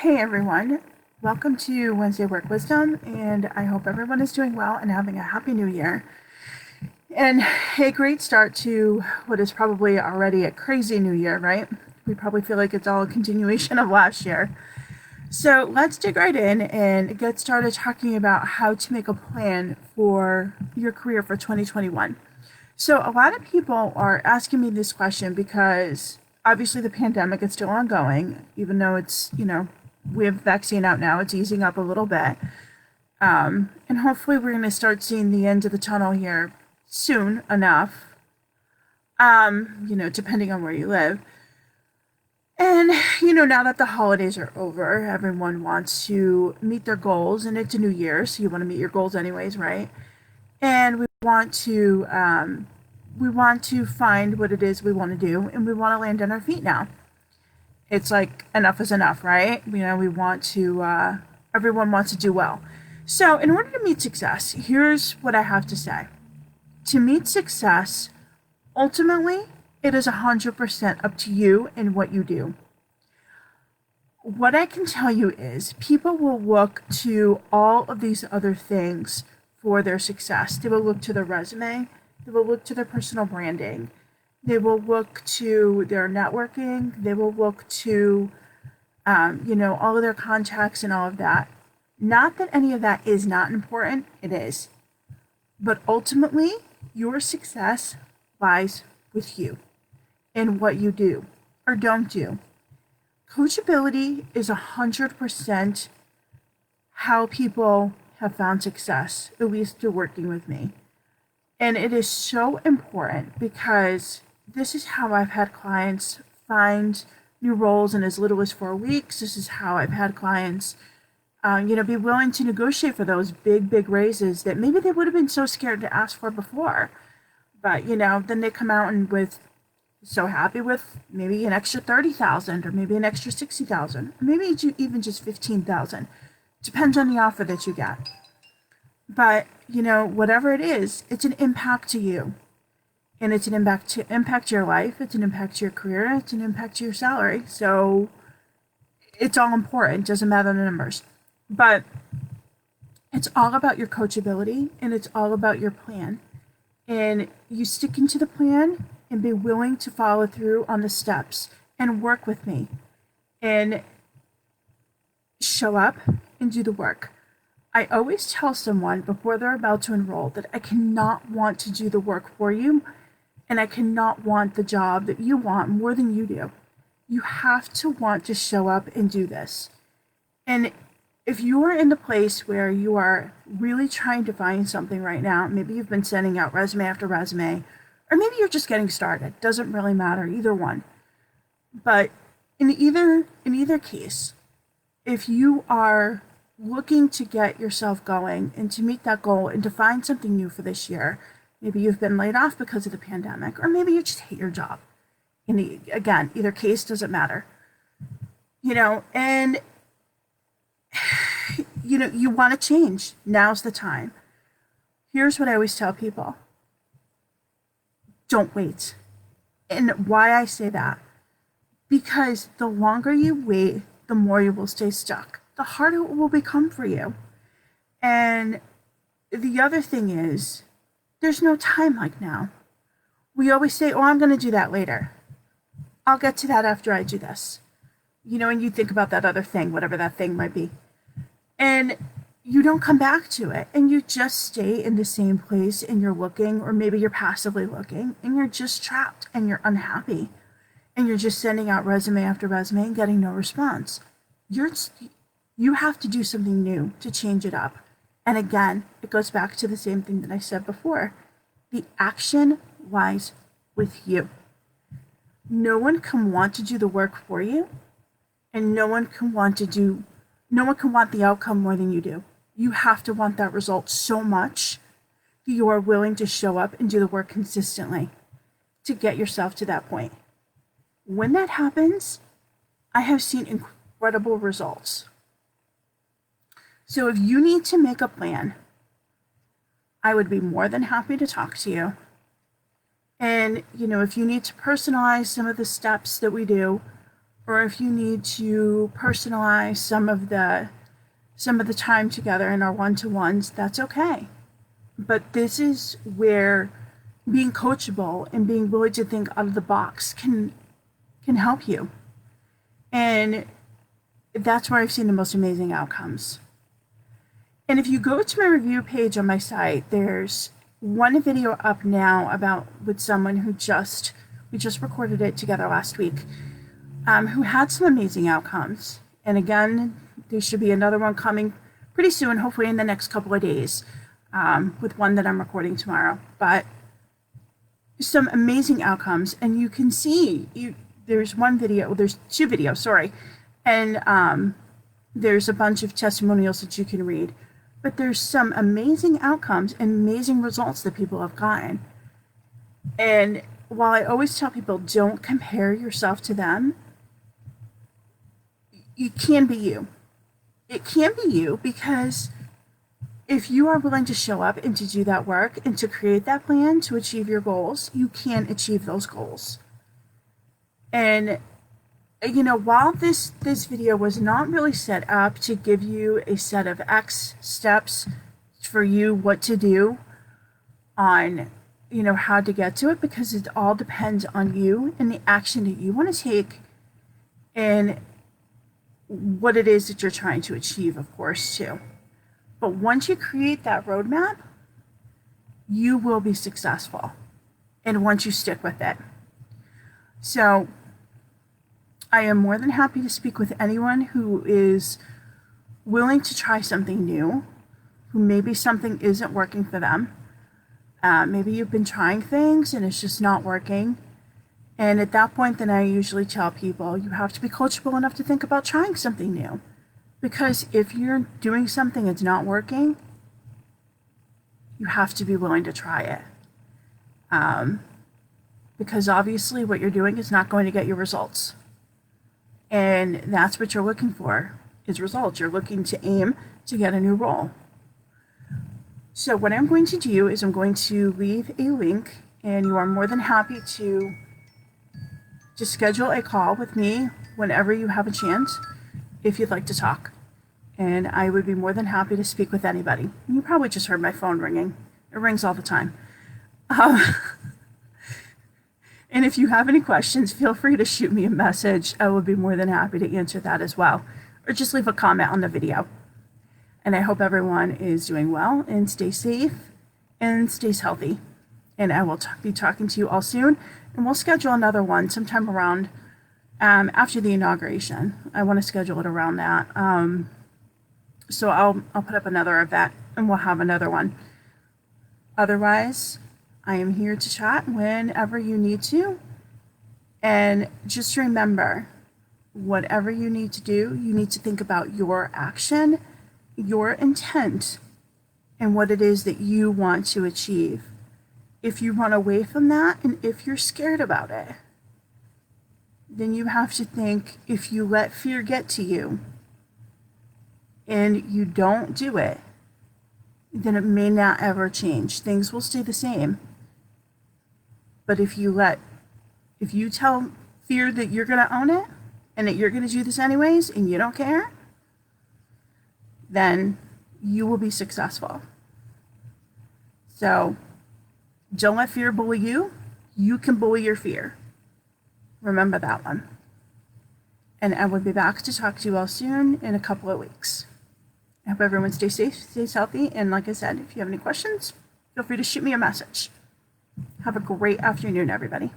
Hey everyone, welcome to Wednesday Work Wisdom, and I hope everyone is doing well and having a happy new year. And a great start to what is probably already a crazy new year, right? We probably feel like it's all a continuation of last year. So let's dig right in and get started talking about how to make a plan for your career for 2021. So a lot of people are asking me this question because obviously the pandemic is still ongoing, even though we have vaccine out now, it's easing up a little bit. And hopefully we're going to start seeing the end of the tunnel here soon enough, depending on where you live. And, now that the holidays are over, everyone wants to meet their goals, and it's a new year, so you want to meet your goals anyways, right? And we want to find what it is we want to do, and we want to land on our feet now. It's like enough is enough, right? Everyone wants to do well. So in order to meet success, here's what I have to say. To meet success, ultimately, it is 100% up to you and what you do. What I can tell you is people will look to all of these other things for their success. They will look to their resume. They will look to their personal branding. They will look to their networking. They will look to, all of their contacts and all of that. Not that any of that is not important. It is. But ultimately, your success lies with you and what you do or don't do. Coachability is 100% how people have found success, at least through working with me. And it is so important because this is how I've had clients find new roles in as little as 4 weeks. This is how I've had clients, be willing to negotiate for those big raises that maybe they would have been so scared to ask for before. But, then they come out and so happy with maybe an extra 30,000 or maybe an extra 60,000, or maybe even just 15,000. Depends on the offer that you get. But, whatever it is, it's an impact to you. And it's an impact to your life, it's an impact to your career, it's an impact to your salary. So it's all important, doesn't matter the numbers. But it's all about your coachability and it's all about your plan. And you stick into the plan and be willing to follow through on the steps and work with me and show up and do the work. I always tell someone before they're about to enroll that I cannot want to do the work for you and I cannot want the job that you want more than you do. You have to want to show up and do this. And if you are in the place where you are really trying to find something right now, maybe you've been sending out resume after resume, or maybe you're just getting started. Doesn't really matter, either one. But in either case, if you are looking to get yourself going and to meet that goal and to find something new for this year, maybe you've been laid off because of the pandemic, or maybe you just hate your job. And again, either case doesn't matter. And you want to change. Now's the time. Here's what I always tell people. Don't wait. And why I say that? Because the longer you wait, the more you will stay stuck. The harder it will become for you. And the other thing is, there's no time like now. We always say, I'm going to do that later. I'll get to that after I do this. And you think about that other thing, whatever that thing might be. And you don't come back to it. And you just stay in the same place and you're looking, or maybe you're passively looking, and you're just trapped and you're unhappy. And you're just sending out resume after resume and getting no response. You have to do something new to change it up. And again, it goes back to the same thing that I said before. The action lies with you. No one can want to do the work for you, and no one can want the outcome more than you do. You have to want that result so much that you are willing to show up and do the work consistently to get yourself to that point. When that happens, I have seen incredible results. So if you need to make a plan, I would be more than happy to talk to you. And, if you need to personalize some of the steps that we do, or if you need to personalize some of the time together in our one-to-ones, that's okay. But this is where being coachable and being willing to think out of the box can help you. And that's where I've seen the most amazing outcomes. And if you go to my review page on my site, there's one video up now about with someone who we just recorded it together last week, who had some amazing outcomes. And again, there should be another one coming pretty soon, hopefully in the next couple of days, with one that I'm recording tomorrow. But some amazing outcomes, and you can see there's two videos, sorry, and there's a bunch of testimonials that you can read. But there's some amazing outcomes and amazing results that people have gotten. And while I always tell people don't compare yourself to them, it can be you. It can be you, because if you are willing to show up and to do that work and to create that plan to achieve your goals, you can achieve those goals. And while this video was not really set up to give you a set of X steps for you what to do on, how to get to it, because it all depends on you and the action that you want to take and what it is that you're trying to achieve, of course, too. But once you create that roadmap, you will be successful. And once you stick with it. So I am more than happy to speak with anyone who is willing to try something new, who maybe something isn't working for them. Maybe you've been trying things and it's just not working. And at that point, then I usually tell people you have to be coachable enough to think about trying something new. Because if you're doing something that's not working, you have to be willing to try it. Because obviously what you're doing is not going to get you results. And that's what you're looking for, is results. You're looking to aim to get a new role. So what I'm going to do is I'm going to leave a link, and you are more than happy to schedule a call with me whenever you have a chance, if you'd like to talk. And I would be more than happy to speak with anybody. You probably just heard my phone ringing. It rings all the time. And if you have any questions, feel free to shoot me a message. I would be more than happy to answer that as well. Or just leave a comment on the video. And I hope everyone is doing well and stay safe and stays healthy. And I will be talking to you all soon. And we'll schedule another one sometime around after the inauguration. I want to schedule it around that. So I'll put up another event and we'll have another one. Otherwise, I am here to chat whenever you need to. And just remember, whatever you need to do, you need to think about your action, your intent, and what it is that you want to achieve. If you run away from that, and if you're scared about it, then you have to think, if you let fear get to you and you don't do it, then it may not ever change. Things will stay the same. But if you tell fear that you're going to own it and that you're going to do this anyways and you don't care, then you will be successful. So don't let fear bully you. You can bully your fear. Remember that one. And I will be back to talk to you all soon in a couple of weeks. I hope everyone stays safe, stays healthy. And like I said, if you have any questions, feel free to shoot me a message. Have a great afternoon, everybody.